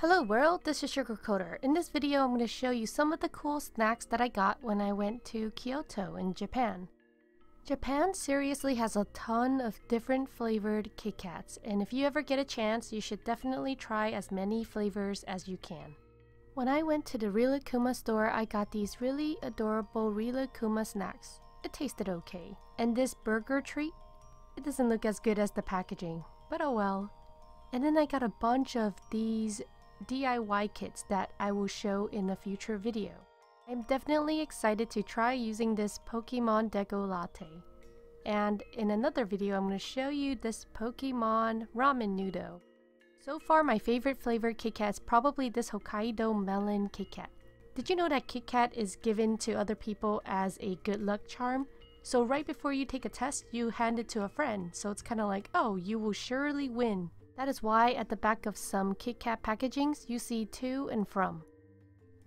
Hello world, this is Sugarcoder. In this video I'm going to show you some of the cool snacks that I got when I went to Kyoto in Japan. Japan seriously has a ton of different flavored Kitkats, and if you ever get a chance, you should definitely try as many flavors as you can. When I went to the Rilakkuma store, I got these really adorable Rilakkuma snacks. It tasted okay. And this burger treat, it doesn't look as good as the packaging, but oh well. And then I got a bunch of these DIY kits that I will show in a future video. I'm definitely excited to try using this Pokemon Deco Latte. And in another video I'm going to show you this Pokemon Ramen Noodle. So far my favorite flavor KitKat is probably this Hokkaido Melon KitKat. Did you know that KitKat is given to other people as a good luck charm? So right before you take a test, you hand it to a friend. So it's kind of like, oh, you will surely win. That is why at the back of some KitKat packagings, you see to and from.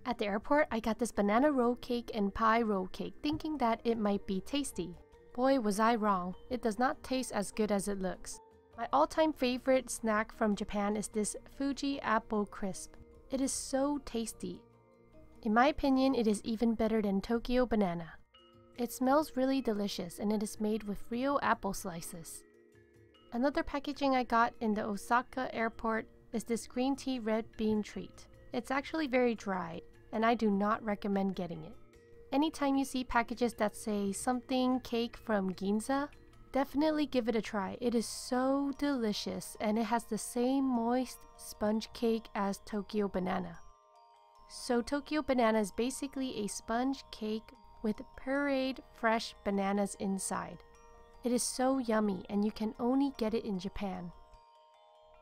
At the airport, I got this banana roll cake and pie roll cake, thinking that it might be tasty. Boy, was I wrong. It does not taste as good as it looks. My all-time favorite snack from Japan is this Fuji Apple Crisp. It is so tasty. In my opinion, it is even better than Tokyo banana. It smells really delicious and it is made with real apple slices. Another packaging I got in the Osaka airport is this green tea red bean treat. It's actually very dry, and I do not recommend getting it. Anytime you see packages that say something cake from Ginza, definitely give it a try. It is so delicious, and it has the same moist sponge cake as Tokyo banana. So Tokyo banana is basically a sponge cake with pureed fresh bananas inside. It is so yummy and you can only get it in Japan.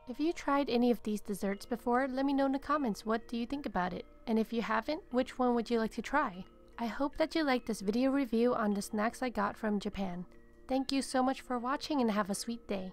If you tried any of these desserts before, let me know in the comments what do you think about it. And if you haven't, which one would you like to try? I hope that you liked this video review on the snacks I got from Japan. Thank you so much for watching and have a sweet day.